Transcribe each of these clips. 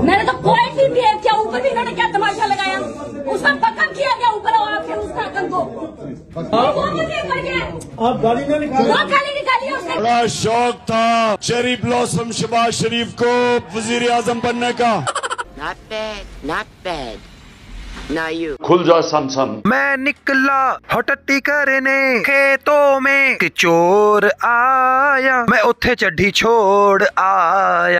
मैंने तो कोई भी बिहेव किया, ऊपर भी इन्होंने क्या तमाशा लगाया, उसमें पकड़ किया गया ऊपर आके उसका आतंक को। आप गाड़ी में निकाली उसने। बड़ा शौक था चेरी ब्लॉसम शहबाज शरीफ को वजीर आजम बनने का। Not bad. Now you. खुल जा समसम। मैं निकला हटती करने खेतों में कि चोर आया, मैं उठे चढ़ी छोड़ आया।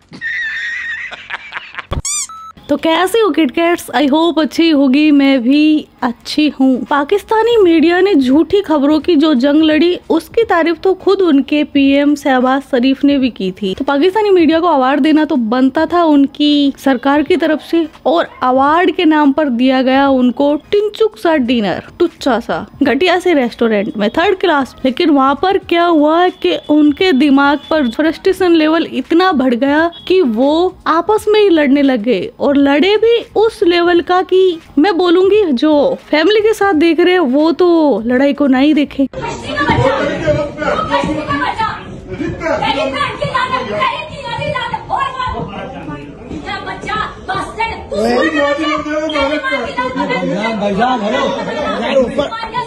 तो कैसे हो किटकैट्स, आई होप अच्छी होगी, मैं भी अच्छी हूँ। पाकिस्तानी मीडिया ने झूठी खबरों की जो जंग लड़ी उसकी तारीफ तो खुद उनके पीएम शहबाज शरीफ ने भी की थी। तो पाकिस्तानी मीडिया को अवार्ड देना तो बनता था उनकी सरकार की तरफ से, और अवार्ड के नाम पर दिया गया उनको टिंचुक सा डिनर, टुच्चा सा घटिया से रेस्टोरेंट में 3rd क्लास। लेकिन वहाँ पर क्या हुआ कि उनके दिमाग पर फ्रस्ट्रेशन लेवल इतना बढ़ गया कि वो आपस में ही लड़ने लग गए, और लड़े भी उस लेवल का कि मैं बोलूंगी जो फैमिली के साथ देख रहे हैं वो तो लड़ाई को ना ही देखे।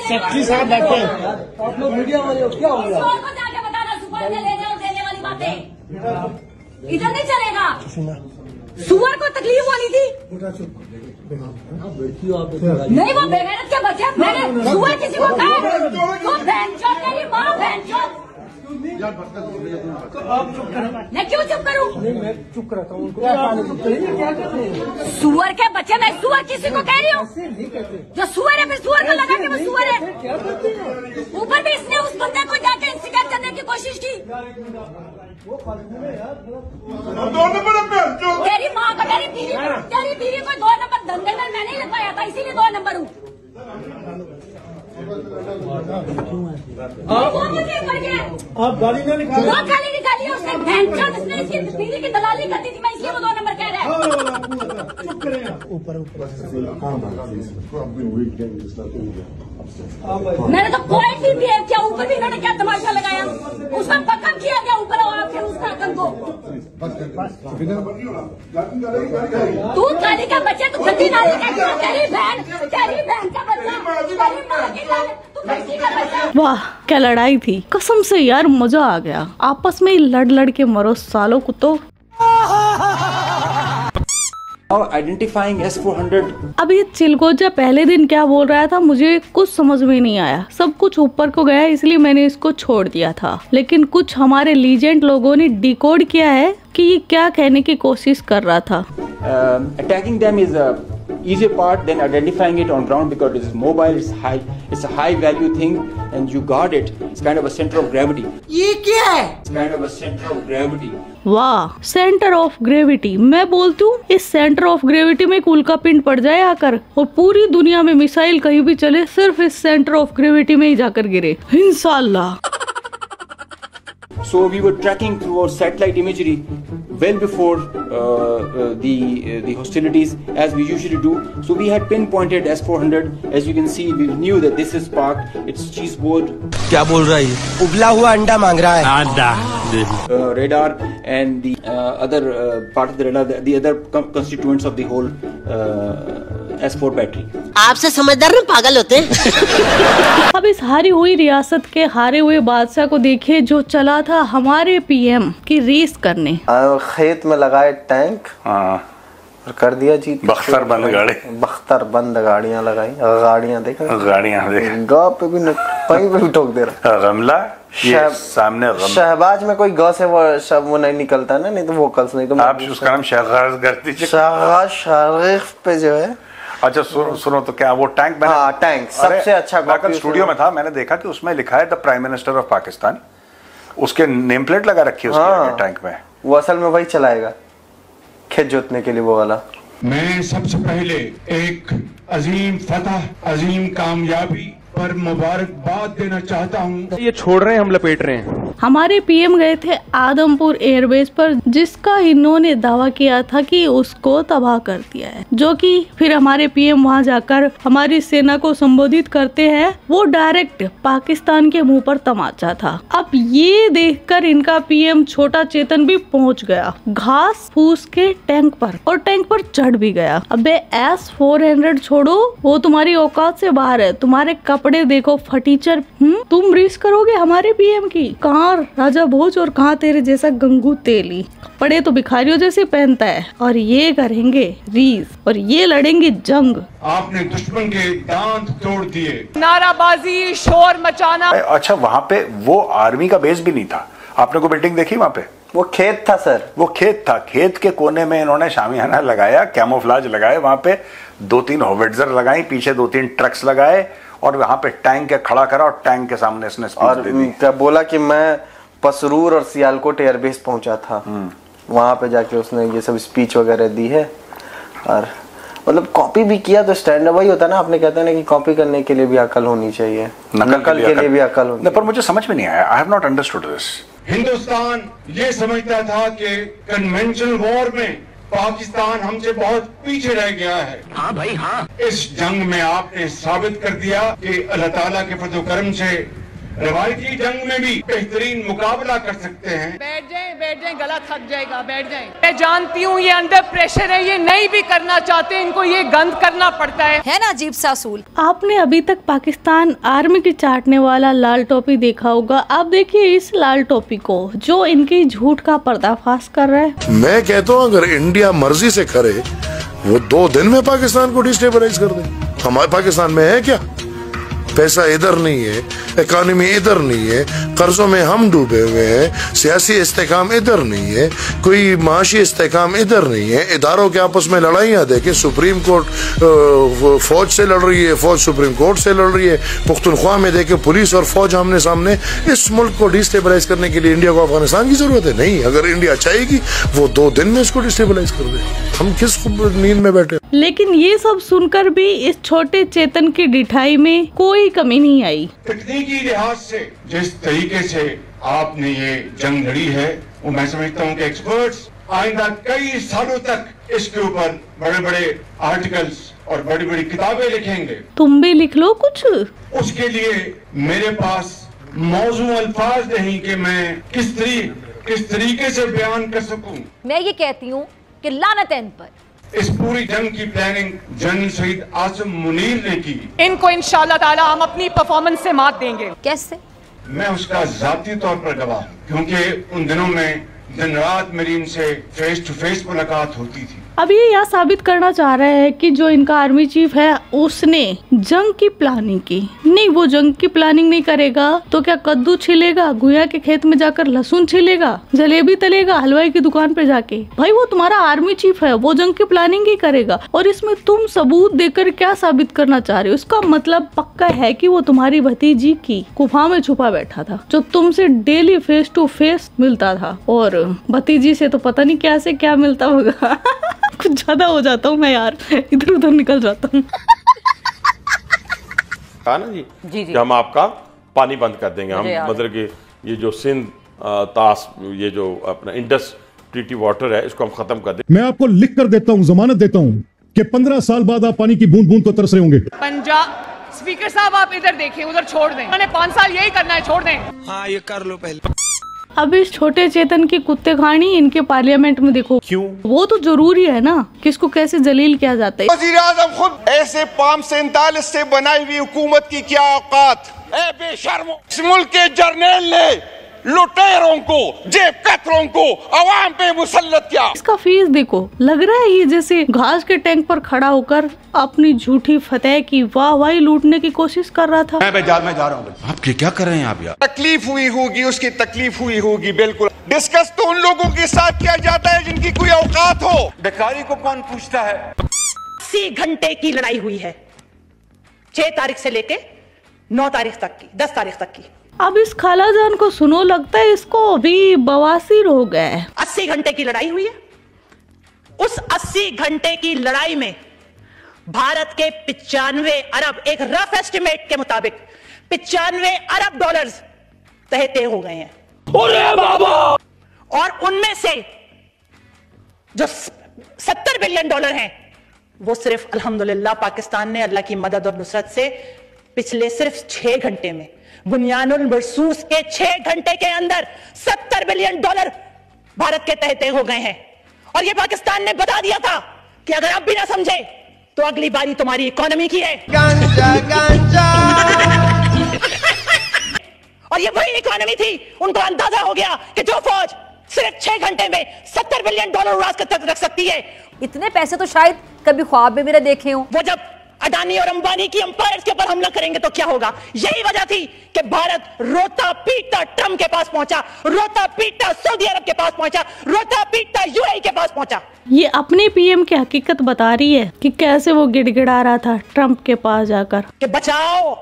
सेक्रेटरी साहब बैठे, आप लोग मीडिया वाले हो, क्या हो गया? जाके बताना सुपर के लेने और देने वाली बातें इधर नहीं चलेगा। सुअर को तकलीफ वाली थी नहीं, वो बेगैरत के बच्चे, मैंने सुअर किसी को कहा तो बहन चोद तेरी माँ बहन चोद। आप चुप करें। मैं क्यों चुप करूँ? मैं चुप रहता हूँ। क्या कहते हैं सुअर के बच्चे? मैं सुअर किसी को कह रही हूँ? जो सुअर है फिर सुअर को लगा के वो सुअर है। क्या करते हैं? ऊपर भी इसने उस बंदे को जाके इंसिडेंट करने की कोशिश की। तेरी माँ को, तेरी बीवी को 2 नंबर धंधे में मैंने ही लगाया था, इसीलिए 2 नंबर हूँ। आप गाड़ी में निकालिए उसने, बहन उसने इसकी बीवी की दलाली करती थी, मैं इसलिए वो 2 नंबर कह रहा है। चुप करें। ऊपर मैंने तो कोई भी बिहेव किया, ऊपर भी इन्होंने क्या तमाशा लगाया, उसमें पकड़ किया गया ऊपर आके उसका आतंक को। तू गाली का बच्चा, तू गंदी नाली का, तेरी बहन का बच्चा, तेरी माँ की लाल, तू कैसी का बच्चा। वाह क्या लड़ाई थी, कसम से यार मजा आ गया। आपस में ही लड़ लड़ के मरो सालों को। तो आइडेंटिफाइंग S-400। अब ये चिलगोजा पहले दिन क्या बोल रहा था मुझे कुछ समझ में नहीं आया, सब कुछ ऊपर को गया इसलिए मैंने इसको छोड़ दिया था। लेकिन कुछ हमारे लीजेंड लोगों ने डिकोड किया है कि ये क्या कहने की कोशिश कर रहा था। Attacking them is a easier part than identifying it on ground because it's mobile, it's a high value thing and you guard it. It's kind of a center of gravity. ये क्या है? It's kind of a center of gravity. वाह, centre of gravity. मैं बोलती हूँ इस centre of gravity में एक उल्का पिंड पड़ जाए आकर और पूरी दुनिया में मिसाइल कहीं भी चले सिर्फ इस सेंटर ऑफ ग्रेविटी में ही जाकर गिरे, इंशाल्लाह। So we were tracking through our satellite imagery well before the hostilities, as we usually do. So we had pinpointed S-400. As you can see, we knew that this is parked. It's cheese board. क्या बोल रहा है? उबला हुआ अंडा मांग रहा है। अंडा। Radar and the other part of the radar, the other constituents of the whole S4 battery. आपसे समझदार ना पागल होते हैं। अब इस हारी हुई रियासत के हारे हुए बादशाह को देखिए जो चला था हमारे पीएम की रेस करने। खेत में लगाए टैंक और कर दिया जी बख्तर बंद गाड़ी, बख्तर बंद गाड़ियां लगाई, गाड़ियां देख गाँव पे भी कहीं पे भी ठोक दे रहा। गमला सामने शहबाज में कोई ग से वो नहीं निकलता ना, नहीं तो वोकल्स नहीं तो आप उसका नाम शहबाज कर दीजिए। शहबाज शरीफ पे जो है। अच्छा सुनो तो क्या वो टैंक मैंने, हाँ टैंक सबसे अच्छा कल स्टूडियो में था, मैंने देखा कि उसमें लिखा है the prime minister of Pakistan, उसके नेम प्लेट लगा रखी है उसके टैंक में। वो असल में वही चलाएगा खेत जोतने के लिए वो वाला। मैं सबसे पहले एक अजीम फतह, अजीम कामयाबी पर मुबारकबाद देना चाहता हूँ। ये छोड़ रहे हैं, हम लपेट रहे हैं। हमारे पीएम गए थे आदमपुर एयरबेस पर, जिसका इन्होंने दावा किया था कि उसको तबाह कर दिया है, जो कि फिर हमारे पीएम वहां जाकर हमारी सेना को संबोधित करते हैं, वो डायरेक्ट पाकिस्तान के मुंह पर तमाचा था। अब ये देखकर इनका पीएम छोटा चेतन भी पहुंच गया घास फूस के टैंक पर, और टैंक पर चढ़ भी गया। अबे S-400 छोड़ो, वो तुम्हारी औकात से बाहर है। तुम्हारे कपड़े देखो फटीचर। तुम रीस करोगे हमारे पीएम की? कहाँ राजा भोज और कहाँ तेरे जैसा गंगू तेली। कपड़े तो भिखारियों जैसे पहनता है, और ये करेंगे रीस, और ये लड़ेंगे जंग। आपने दुश्मन के दांत तोड़ दिए। नाराबाजी, शोर मचाना। अच्छा, वहाँ पे वो आर्मी का बेस भी नहीं था। आपने कोई बिल्डिंग देखी वहाँ पे? वो खेत था सर, वो खेत था। खेत के कोने में इन्होंने शामियाना लगाया, कैमोफ्लाज लगाए, वहां पे 2-3 होविट्जर लगाई, पीछे 2-3 ट्रक्स लगाए, और वहां पे टैंक खड़ा करा, और टैंक के सामने इसने स्पीच दे दी। क्या बोला कि मैं पसरूर और सियालकोट एयरबेस पहुंचा था, वहां पे जाके उसने ये सब स्पीच वगैरह दी है। और मतलब कॉपी भी किया तो स्टैंड वही होता है ना, आपने कहते हैं ना कि कॉपी करने के लिए भी अकल होनी चाहिए, नकल के लिए भी अकल होनी चाहिए। पर मुझे समझ में नहीं आया, I have not understood this. Hindustan ये समझता था कि कन्वेंशनल वॉर में पाकिस्तान हमसे बहुत पीछे रह गया है। हाँ भाई हाँ। इस जंग में आपने साबित कर दिया कि अल्लाह ताला के फजल करम से रवायती जंग में भी बेहतरीन मुकाबला कर सकते हैं। बैठ जाएं, गला थक जाएगा, बैठ जाएं। मैं जानती हूँ ये अंडर प्रेशर है, ये नहीं भी करना चाहते, इनको ये गंद करना पड़ता है ना अजीब सा असूल। आपने अभी तक पाकिस्तान आर्मी की चाटने वाला लाल टोपी देखा होगा, आप देखिए इस लाल टोपी को जो इनकी झूठ का पर्दाफाश कर रहा है। मैं कहता हूँ अगर इंडिया मर्जी से करे, वो 2 दिन में पाकिस्तान को डिस्टेबलाइज कर दे। हमारे पाकिस्तान में है क्या? पैसा इधर नहीं है, इकोनॉमी इधर नहीं है, कर्जों में हम डूबे हुए हैं, सियासी इस्तेकाम इधर नहीं है, कोई माशी इस्तेकाम इधर नहीं है, इदारों के आपस में लड़ाइयाँ देखें, सुप्रीम कोर्ट फौज से लड़ रही है, फौज सुप्रीम कोर्ट से लड़ रही है, पुख्तनख्वा में देखें पुलिस और फौज आमने सामने। इस मुल्क को डिस्टेबलाइज करने के लिए इंडिया को अफगानिस्तान की जरूरत है? नहीं, अगर इंडिया चाहेगी वो 2 दिन में इसको डिस्टेबलाइज कर दे। हम किस नींद में बैठे? लेकिन ये सब सुनकर भी इस छोटे चेतन की डिठाई में कोई कमी नहीं आई। तकनीकी लिहाज से जिस तरीके से आपने ये जंग लड़ी है, वो मैं समझता हूँ कि एक्सपर्ट्स आइंदा कई सालों तक इसके ऊपर बड़े-बड़े आर्टिकल्स और बड़ी-बड़ी किताबें लिखेंगे। तुम भी लिख लो कुछ। उसके लिए मेरे पास मौजूद अल्फाज नहीं कि मैं किस तरीके से बयान कर सकूं। मैं ये कहती हूँ कि लानत है इन पर। इस पूरी जंग की प्लानिंग जनरल शहीद आसिम मुनीर ने की। इनको इंशाल्लाह ताला हम अपनी परफॉर्मेंस से मात देंगे। कैसे? मैं उसका जाती तौर पर गवाह, क्योंकि उन दिनों में दिन रात मेरी इनसे फेस टू फेस मुलाकात होती थी। अब ये यह साबित करना चाह रहा है कि जो इनका आर्मी चीफ है उसने जंग की प्लानिंग की। नहीं, वो जंग की प्लानिंग नहीं करेगा तो क्या कद्दू छिलेगा, गुया के खेत में जाकर लहसुन छिलेगा, जलेबी तलेगा हलवाई की दुकान पे जाके? भाई वो तुम्हारा आर्मी चीफ है, वो जंग की प्लानिंग ही करेगा। और इसमें तुम सबूत देकर क्या साबित करना चाह रहे हो? इसका मतलब पक्का है कि वो तुम्हारी भतीजी की गुफा में छुपा बैठा था, जो तुमसे डेली फेस टू फेस मिलता था, और भतीजी से तो पता नहीं क्या से क्या मिलता होगा। कुछ ज्यादा हो जाता हूँ मैं यार, इधर उधर निकल जाता हूँ। कहा ना जी कि हम आपका पानी बंद कर देंगे। हम मतलब कि ये जो सिंध तास, ये जो अपना इंडस ट्रीटी वाटर है, इसको हम खत्म कर देंगे। मैं आपको लिख कर देता हूँ, जमानत देता हूँ कि 15 साल बाद आप पानी की बूंद बूंद को तरस रहे होंगे। पंजाब स्पीकर साहब आप इधर देखिए, उधर छोड़ दें। मैंने 5 साल यही करना है, छोड़ दें। हाँ, ये कर लो पहले। अब इस छोटे चेतन की कुत्ते खानी इनके पार्लियामेंट में देखो। क्यों? वो तो जरूरी है ना, किसको कैसे जलील किया जाता है। वज़ीर आज़म खुद ऐसे पाम 47 से बनाई हुई हुकूमत की क्या औकात? ए बेशर्मो, इस मुल्क के जर्नल ने लुटेरों को, जेब कतरों को अवाम पे मुसल्लत किया। इसका फेस देखो, लग रहा है ये जैसे घास के टैंक पर खड़ा होकर अपनी झूठी फतेह की वाहवाही लूटने की कोशिश कर रहा था। मैं जा रहा हूँ। आप क्या कर रहे हैं आप यार? तकलीफ हुई होगी, उसकी तकलीफ हुई होगी, बिल्कुल। डिस्कस तो उन लोगों के साथ किया जाता है जिनकी कोई औकात हो। बेकारी को कौन पूछता है? 80 घंटे की लड़ाई हुई है, 6 तारीख से लेके 9 तारीख तक की, 10 तारीख तक की। अब इस खालाजान को सुनो, लगता है इसको अभी बवासीर हो गया है। 80 घंटे की लड़ाई हुई है। उस 80 घंटे की लड़ाई में भारत के 95 अरब, एक रफ एस्टिमेट के मुताबिक 95 अरब डॉलर्स तय हो गए हैं। अरे बाबा! और उनमें से जो 70 बिलियन डॉलर हैं वो सिर्फ अल्हम्दुलिल्लाह पाकिस्तान ने अल्लाह की मदद और नुसरत से पिछले सिर्फ 6 घंटे में, बुनियानुल मरसूस के 6 घंटे के अंदर 70 बिलियन डॉलर भारत के तय हो गए हैं। और ये पाकिस्तान ने बता दिया था कि अगर आप भी ना समझे तो अगली बारी तुम्हारी इकोनॉमी की है। गांजा गांजा। और ये वही इकोनॉमी थी, उनको अंदाजा हो गया कि जो फौज सिर्फ 6 घंटे में 70 बिलियन डॉलर उड़ा रख सकती है। इतने पैसे तो शायद कभी ख्वाब में मेरे देखे हो। वो जब अडानी और अंबानी की एम्पायर्स के ऊपर हमला करेंगे तो क्या होगा? यही वजह थी कि भारत रोता पीटता ट्रम्प के पास पहुंचा, रोता पीटता सऊदी अरब के पास पहुंचा, रोता पीटता यूएई के पास पहुंचा। ये अपने पीएम की हकीकत बता रही है कि कैसे वो गिड़गिड़ा रहा था ट्रम्प के पास जाकर कि बचाओ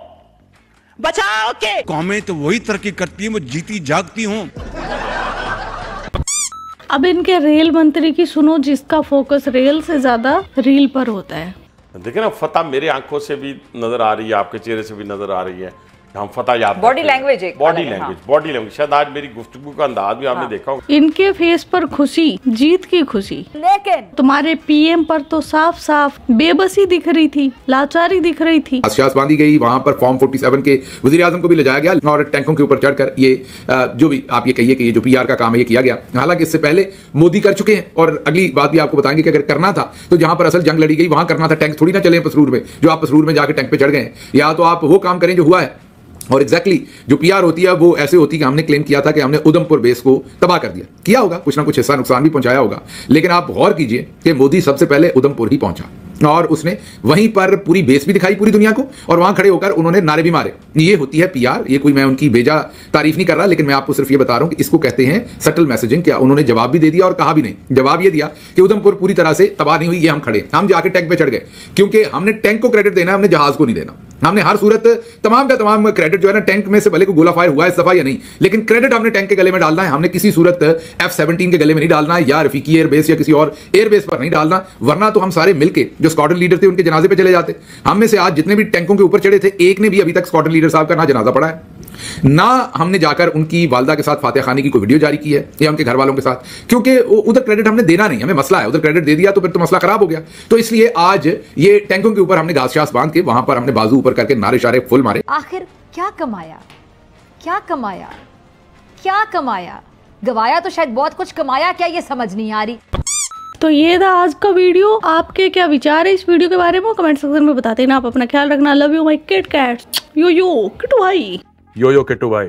बचाओ के। कौमें तो वही तरक्की करती है, वो जीती जागती हूँ। अब इनके रेल मंत्री की सुनो, जिसका फोकस रेल से ज्यादा रील पर होता है। देखिए ना, फतह मेरे आंखों से भी नजर आ रही है, आपके चेहरे से भी नजर आ रही है। हम फतह याद बॉडी लैंग्वेज, बॉडी लैंग्वेज शायद आज मेरी गुफ्तगू का अंदाज भी आपने देखा होगा। इनके फेस पर खुशी, जीत की खुशी, लेकिन तुम्हारे पीएम पर तो साफ साफ बेबसी दिख रही थी, लाचारी दिख रही थी। आश्वास बांधी गई, वहां पर फॉर्म 47 के वजीर आजम को भी ले जाया गया और टैंकों के ऊपर चढ़कर ये जो भी आप ये कहिए कि ये जो PR का काम है ये किया गया। हालांकि इससे पहले मोदी कर चुके हैं और अगली बात भी आपको बताएंगे कि अगर करना था तो जहां पर असल जंग लड़ी गई वहां करना था। टैंक थोड़ी ना चले पसरूर में, जो आप पसरूर में जाकर टैंक पे चढ़ गए। या तो आप वो काम करें जो हुआ है। और एग्जैक्टली जो PR होती है वो ऐसे होती है कि हमने क्लेम किया था कि हमने उधमपुर बेस को तबाह कर दिया, किया होगा, कुछ ना कुछ हिस्सा नुकसान भी पहुंचाया होगा, लेकिन आप गौर कीजिए कि मोदी सबसे पहले उधमपुर ही पहुंचा और उसने वहीं पर पूरी बेस भी दिखाई पूरी दुनिया को और वहां खड़े होकर उन्होंने नारे भी मारे। ये होती है PR। ये कोई मैं उनकी बेजा तारीफ नहीं कर रहा, लेकिन मैं आपको सिर्फ ये बता रहा हूं कि इसको कहते हैं सटल मैसेजिंग। क्या उन्होंने जवाब भी दे दिया और कहा भी नहीं। जवाब ये दिया कि उधमपुर पूरी तरह से तबाह नहीं हुई, ये हम खड़े, हम जाके टैंक पे चढ़ गए, क्योंकि हमने टैंक को क्रेडिट देना है, हमने जहाज को नहीं देना। हमने हर सूरत तमाम का तमाम क्रेडिट जो है ना, टैंक में से भले को गोला फायर हुआ है इस दफा या नहीं, लेकिन क्रेडिट हमने टैंक के गले में डालना है। हमने किसी सूरत F-17 के गले में नहीं डालना है या रफीकी एयरबेस या किसी और एयरबेस पर नहीं डालना, वरना तो हम सारे मिलके जो स्क्वाड्रन लीडर थे उनके जनाजे पे चले जाते। हम में से आज जितने भी टैंकों के ऊपर चढ़े थे, एक ने भी अभी तक स्क्वाड्रन लीडर साहब का ना जनाजा पड़ा है, ना हमने जाकर उनकी वालदा के साथ फातिहा खानी की कोई वीडियो जारी की है या उनके घर वालों के साथ, क्योंकि उधर क्रेडिट हमने देना नहीं, हमें मसला है। उधर क्रेडिट दे दिया तो फिर तो मसला खराब हो गया। तो इसलिए आज ये टैंकों के ऊपर हमने घास शास बांध के वहां पर हमने बाजू ऊपर करके नारे शारे फुल मारे। आखिर क्या कमाया, क्या कमाया, क्या कमाया? गवाया तो शायद बहुत कुछ, कमाया क्या ये समझ नहीं आ रही। तो ये था आज का वीडियो। आपके क्या विचार है इस वीडियो के बारे में कमेंट सेक्शन में बताते हैं। आप अपना ख्याल रखना। Love you my kit cats. Yo Kittu भाई। यो किट्टू भाई।